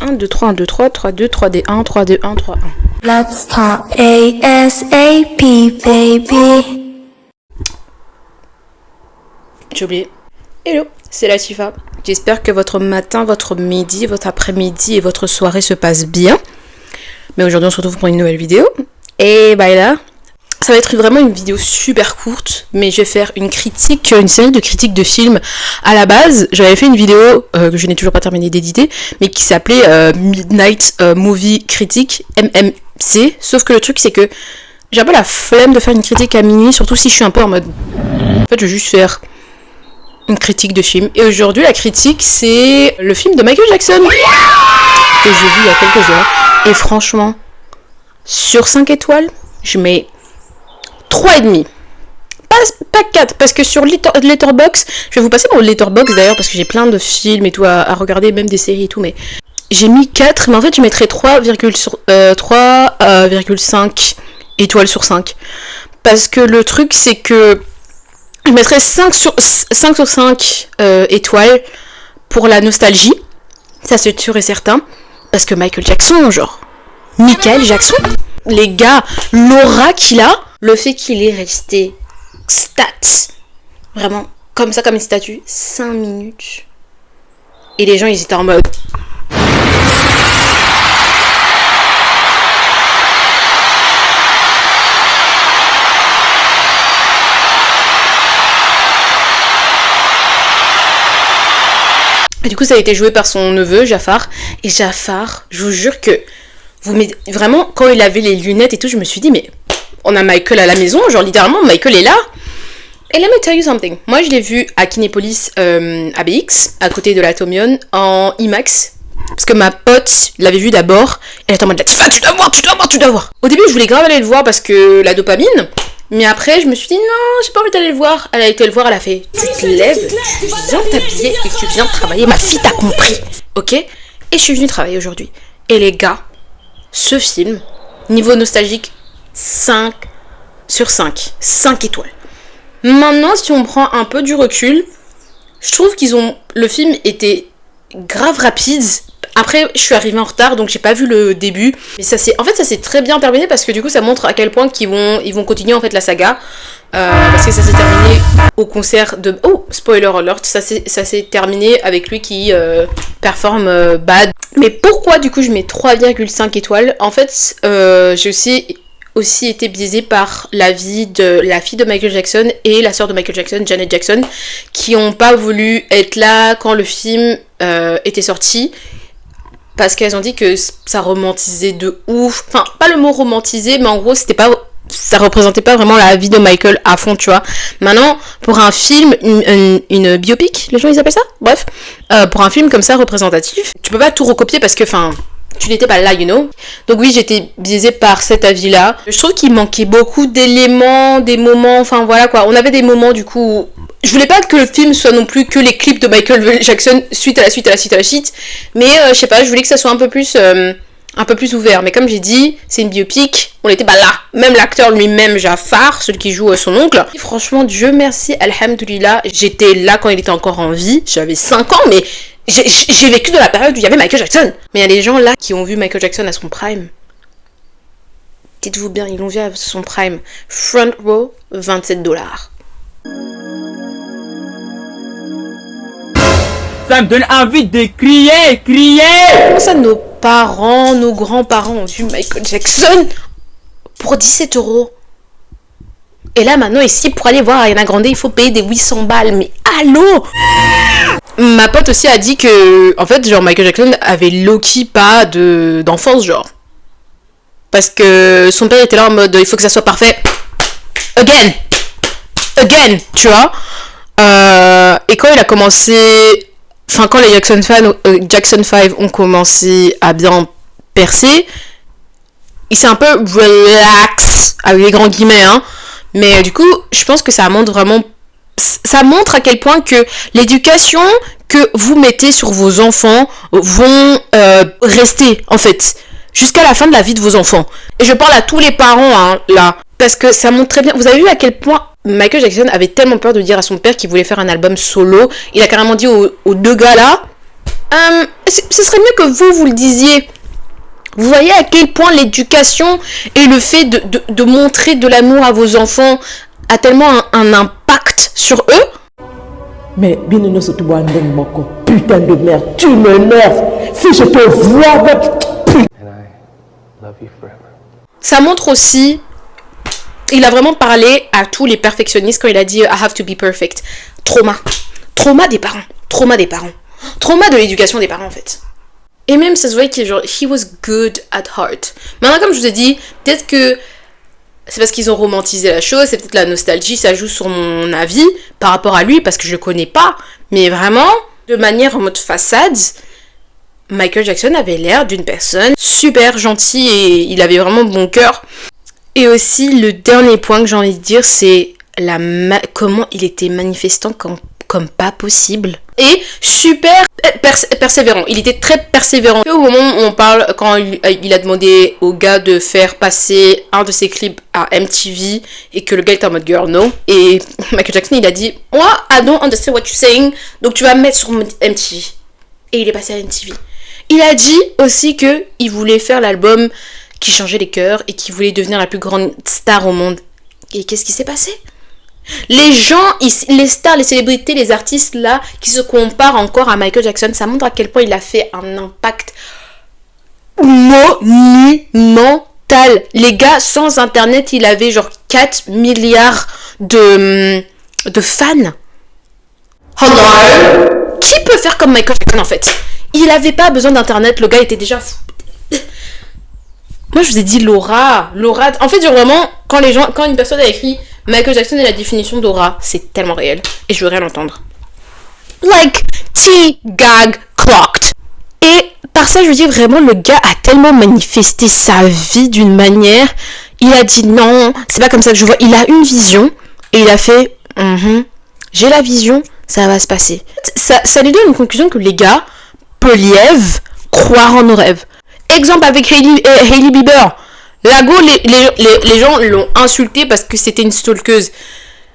1, 2, 3, 1, 2, 3, 3, 2, 3, D, 1, 3, 2, 1, 3, 1. Let's talk ASAP, baby. J'ai oublié. Hello, c'est Latifa. J'espère que votre matin, votre midi, votre après-midi et votre soirée se passent bien. Mais aujourd'hui, on se retrouve pour une nouvelle vidéo. Et bah là, ça va être vraiment une vidéo super courte, mais je vais faire une série de critiques de films. À la base, j'avais fait une vidéo que je n'ai toujours pas terminé d'éditer, mais qui s'appelait Midnight Movie Critique, MMC. Sauf que le truc, c'est que j'ai un peu la flemme de faire une critique à minuit, surtout si je suis un peu en mode... En fait, je vais juste faire une critique de film. Et aujourd'hui, la critique, c'est le film de Michael Jackson, que j'ai vu il y a quelques heures. Et franchement, sur 5 étoiles, je mets 3,5. Pas 4, parce que sur Letterboxd, je vais vous passer mon Letterboxd d'ailleurs, parce que j'ai plein de films et tout à regarder, même des séries et tout, mais j'ai mis 4, mais en fait je mettrais 3,5 étoiles sur 5. Parce que le truc, c'est que je mettrais 5 sur 5 étoiles pour la nostalgie, ça c'est sûr et certain, parce que Michael Jackson, genre, Michael Jackson, les gars, l'aura qu'il a, le fait qu'il est resté vraiment comme ça, comme une statue, 5 minutes. Et les gens, ils étaient en mode... Et du coup, ça a été joué par son neveu, Jafar. Et Jafar, je vous jure que... Vraiment, quand il avait les lunettes et tout, je me suis dit, mais... On a Michael à la maison, genre littéralement, Michael est là. Et let me tell you something. Moi, je l'ai vu à Kinépolis ABX, à côté de l'Atomion, en IMAX. Parce que ma pote l'avait vu d'abord. Elle était en mode, Latifa, tu dois voir. Au début, je voulais grave aller le voir parce que la dopamine. Mais après, je me suis dit, non, j'ai pas envie d'aller le voir. Elle a été le voir, elle a fait, tu te lèves, tu viens t'habiller et tu viens travailler. Ma fille, t'as compris, ok? Et je suis venue travailler aujourd'hui. Et les gars, ce film, niveau nostalgique, 5 sur 5. 5 étoiles. Maintenant, si on prend un peu du recul, je trouve le film était grave rapide. Après, je suis arrivée en retard, donc j'ai pas vu le début. Mais ça s'est très bien terminé parce que du coup, ça montre à quel point ils vont continuer en fait la saga. Parce que ça s'est terminé au concert de... Oh, spoiler alert, ça s'est terminé avec lui qui performe Bad. Mais pourquoi du coup je mets 3,5 étoiles? En fait, j'ai aussi été biaisée par la vie de la fille de Michael Jackson et la sœur de Michael Jackson, Janet Jackson, qui ont pas voulu être là quand le film était sorti. Parce qu'elles ont dit que ça romantisait de ouf. Enfin, pas le mot romantisé, mais en gros, ça représentait pas vraiment la vie de Michael à fond, tu vois. Maintenant, pour un film, une biopic, les gens ils appellent ça? Bref, pour un film comme ça représentatif, tu peux pas tout recopier parce que, enfin, tu n'étais pas là, you know. Donc oui, j'étais biaisée par cet avis-là. Je trouve qu'il manquait beaucoup d'éléments, des moments, enfin voilà quoi. On avait des moments du coup... Je voulais pas que le film soit non plus que les clips de Michael Jackson suite à la suite. Mais je sais pas, je voulais que ça soit un peu plus ouvert. Mais comme j'ai dit, c'est une biopic, on n'était pas là. Même l'acteur lui-même, Jafar, celui qui joue son oncle. Et franchement, Dieu merci, alhamdoulilah, j'étais là quand il était encore en vie. J'avais 5 ans, mais j'ai vécu de la période où il y avait Michael Jackson. Mais il y a des gens là qui ont vu Michael Jackson à son prime. Dites-vous bien, ils l'ont vu à son prime. Front row, $27. Ça me donne envie de crier. Ça, nos parents, nos grands-parents ont vu Michael Jackson pour 17€. Et là, maintenant, ici, pour aller voir Ariana Grande, il faut payer des 800 balles. Mais allô? Ma pote aussi a dit que, en fait, genre, Michael Jackson avait low-key pas d'enfance, genre. Parce que son père était là en mode, il faut que ça soit parfait. Again, tu vois. Et quand il a commencé... Enfin, quand les Jackson 5 ont commencé à bien percer, il s'est un peu relax, avec les grands guillemets, hein. Mais du coup, je pense que ça montre à quel point que l'éducation que vous mettez sur vos enfants vont rester, en fait, jusqu'à la fin de la vie de vos enfants. Et je parle à tous les parents, hein, là, parce que ça montre très bien. Vous avez vu à quel point Michael Jackson avait tellement peur de dire à son père qu'il voulait faire un album solo. Il a carrément dit aux deux gars là, ce serait mieux que vous le disiez. Vous voyez à quel point l'éducation et le fait de montrer de l'amour à vos enfants a tellement un impact sur eux. Mais Binino Sotuba Moko, putain de merde, tu m'énerves. Si je te vois avec putain. Ça montre aussi, il a vraiment parlé à tous les perfectionnistes quand il a dit I have to be perfect. Trauma des parents. Trauma de l'éducation des parents en fait. Et même ça se voyait qu'il genre he was good at heart. Maintenant comme je vous ai dit, peut-être que c'est parce qu'ils ont romantisé la chose, c'est peut-être la nostalgie, ça joue sur mon avis par rapport à lui parce que je le connais pas. Mais vraiment, de manière en mode façade, Michael Jackson avait l'air d'une personne super gentille et il avait vraiment bon cœur. Et aussi, le dernier point que j'ai envie de dire, c'est comment il était manifestant comme pas possible. Et super persévérant. Il était très persévérant. Au moment où on parle, quand il a demandé au gars de faire passer un de ses clips à MTV et que le gars était en mode girl no. Et Michael Jackson, il a dit moi, I don't understand what you're saying. Donc tu vas me mettre sur MTV. Et il est passé à MTV. Il a dit aussi que il voulait faire l'album qui changeait les cœurs et qui voulait devenir la plus grande star au monde. Et qu'est-ce qui s'est passé ? Les gens, les stars, les célébrités, les artistes là, qui se comparent encore à Michael Jackson, ça montre à quel point il a fait un impact monumental. Les gars, sans internet, il avait genre 4 milliards de fans. Hello? Qui peut faire comme Michael Jackson en fait? Il avait pas besoin d'internet, le gars était déjà fou. Moi je vous ai dit l'aura. En fait genre vraiment, quand une personne a écrit Michael Jackson et la définition d'aura, c'est tellement réel. Et je veux rien entendre. Like T-Gag clocked. Et par ça je veux dire vraiment, le gars a tellement manifesté sa vie d'une manière. Il a dit non, c'est pas comme ça que je vois. Il a une vision et il a fait j'ai la vision, ça va se passer. Ça lui donne une conclusion que les gars peuvent croire en nos rêves. Exemple avec Hailey Bieber. Lago, les gens l'ont insultée parce que c'était une stalkeuse.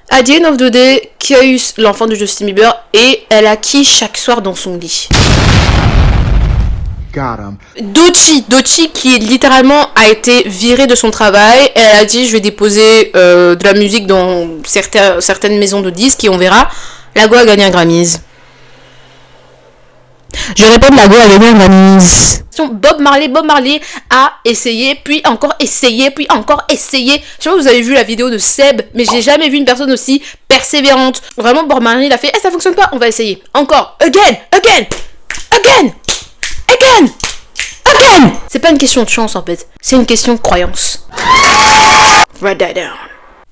À the end of the day, qui a eu l'enfant de Justin Bieber et elle a qui chaque soir dans son lit. Doechii qui littéralement a été virée de son travail. Elle a dit je vais déposer de la musique dans certaines maisons de disques et on verra. Lago a gagné un Grammys. Je répète, Lago a gagné un Grammys. Bob Marley a essayé, puis encore essayé. Je sais pas si vous avez vu la vidéo de Seb, mais j'ai jamais vu une personne aussi persévérante. Vraiment, Bob Marley il a fait, ça fonctionne pas, on va essayer. Encore, again. C'est pas une question de chance en fait, c'est une question de croyance. Write that down.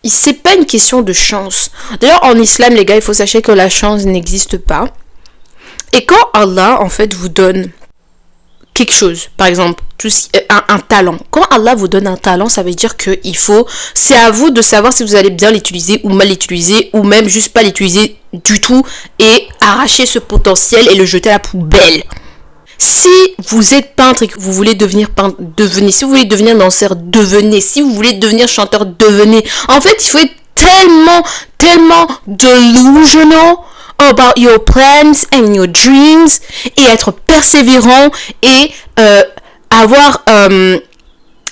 C'est pas une question de chance. D'ailleurs, en islam, les gars, il faut sachez que la chance n'existe pas. Et quand Allah, en fait, vous donne quelque chose, par exemple, un talent. Quand Allah vous donne un talent, ça veut dire que c'est à vous de savoir si vous allez bien l'utiliser ou mal l'utiliser, ou même juste pas l'utiliser du tout et arracher ce potentiel et le jeter à la poubelle. Si vous êtes peintre et que vous voulez devenir peintre, devenez. Si vous voulez devenir danseur, devenez. Si vous voulez devenir chanteur, devenez. En fait, il faut être tellement delusional about your plans and your dreams et être persévérant et avoir et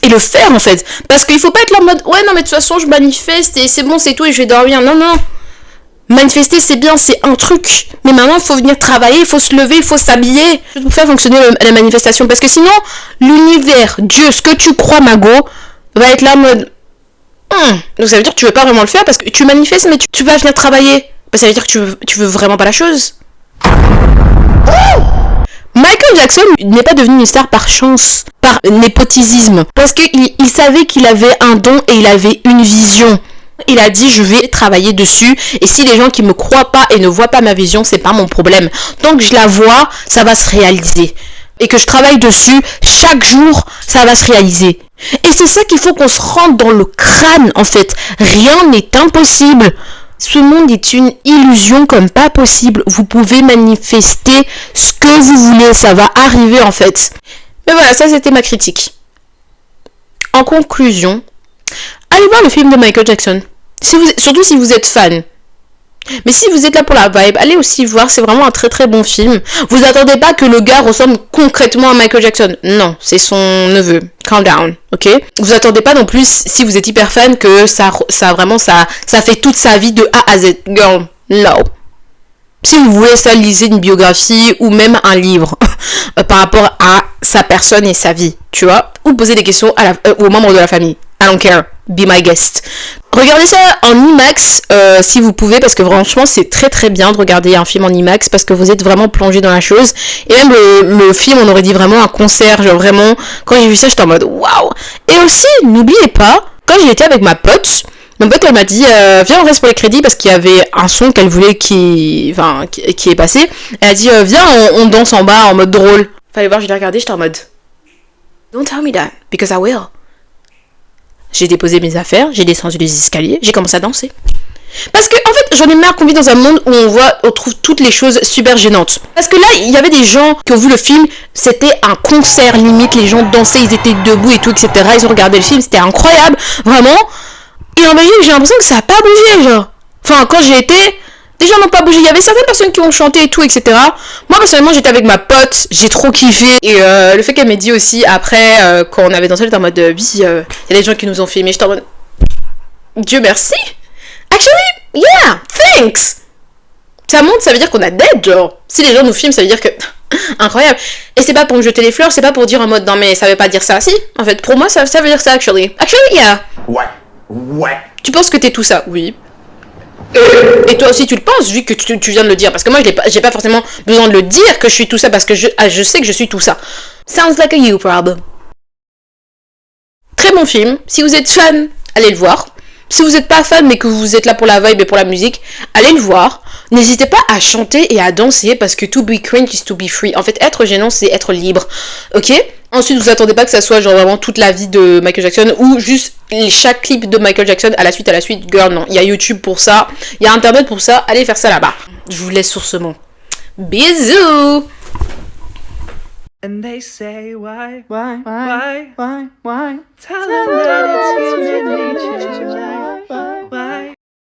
le faire en fait, parce qu'il faut pas être là en mode ouais non mais de toute façon je manifeste et c'est bon c'est tout et je vais dormir. Non, manifester c'est bien, c'est un truc, mais maintenant il faut venir travailler, il faut se lever, il faut s'habiller pour faire fonctionner la manifestation, parce que sinon l'univers, Dieu, ce que tu crois Mago va être là en mode donc ça veut dire que tu veux pas vraiment le faire parce que tu manifestes mais tu vas venir travailler. Ça veut dire que tu veux vraiment pas la chose. Michael Jackson n'est pas devenu une star par chance, par népotisme, parce qu'il savait qu'il avait un don et il avait une vision. Il a dit je vais travailler dessus et si les gens qui me croient pas et ne voient pas ma vision, c'est pas mon problème. Tant que je la vois, ça va se réaliser. Et que je travaille dessus, chaque jour, ça va se réaliser. Et c'est ça qu'il faut qu'on se rende dans le crâne en fait. Rien n'est impossible. Ce monde est une illusion comme pas possible. Vous pouvez manifester ce que vous voulez. Ça va arriver en fait. Mais voilà, ça c'était ma critique. En conclusion, allez voir le film de Michael Jackson. Surtout si vous êtes fan. Mais si vous êtes là pour la vibe, allez aussi voir, c'est vraiment un très très bon film. Vous attendez pas que le gars ressemble concrètement à Michael Jackson. Non, c'est son neveu. Calm down, ok? Vous attendez pas non plus, si vous êtes hyper fan, que ça fait toute sa vie de A à Z. Girl, no. Si vous voulez ça, lisez une biographie ou même un livre par rapport à sa personne et sa vie, tu vois? Ou posez des questions aux membres de la famille. I don't care. Be my guest. Regardez ça en IMAX si vous pouvez, parce que franchement c'est très très bien de regarder un film en IMAX parce que vous êtes vraiment plongé dans la chose. Et même le film, on aurait dit vraiment un concert, genre vraiment, quand j'ai vu ça j'étais en mode waouh. Et aussi, n'oubliez pas, quand j'étais avec ma pote elle m'a dit viens on reste pour les crédits parce qu'il y avait un son qu'elle voulait qui est passé. Elle a dit viens on danse en bas en mode drôle. Fallait voir, je l'ai regardé, j'étais en mode don't tell me that because I will. J'ai déposé mes affaires, j'ai descendu les escaliers, j'ai commencé à danser. Parce que, en fait, j'en ai marre qu'on vit dans un monde où on trouve toutes les choses super gênantes. Parce que là, il y avait des gens qui ont vu le film, c'était un concert limite, les gens dansaient, ils étaient debout et tout, etc. Ils ont regardé le film, c'était incroyable, vraiment. Et en Belgique, j'ai l'impression que ça a pas bougé, genre. Enfin, quand j'y étais, les gens n'ont pas bougé. Il y avait certaines personnes qui ont chanté et tout, etc. Moi, personnellement, j'étais avec ma pote, j'ai trop kiffé. Et le fait qu'elle m'ait dit aussi, après, quand on avait dansé, elle était en mode, oui, il y a des gens qui nous ont filmé. J'étais en mode, Dieu merci. Actually, yeah, thanks. Ça montre, ça veut dire qu'on a dead, genre. Si les gens nous filment, ça veut dire que... Incroyable. Et c'est pas pour me jeter les fleurs, c'est pas pour dire en mode, non mais ça veut pas dire ça. Si, en fait, pour moi, ça veut dire ça, actually. Actually, yeah. Ouais. Tu penses que t'es tout ça? Oui. Et toi aussi tu le penses vu que tu viens de le dire. Parce que moi j'ai pas forcément besoin de le dire que je suis tout ça parce que je sais que je suis tout ça. Sounds like a you problem. Très bon film. Si vous êtes fan, allez le voir. Si vous n'êtes pas fan mais que vous êtes là pour la vibe et pour la musique, allez le voir. N'hésitez pas à chanter et à danser parce que to be cringe is to be free. En fait, être gênant, c'est être libre. Ok? Ensuite, vous attendez pas que ça soit genre vraiment toute la vie de Michael Jackson ou juste chaque clip de Michael Jackson à la suite. Girl, non. Il y a YouTube pour ça. Il y a Internet pour ça. Allez faire ça là-bas. Je vous laisse sur ce mot. Bisous! And they say why? Tell them that it's human nature.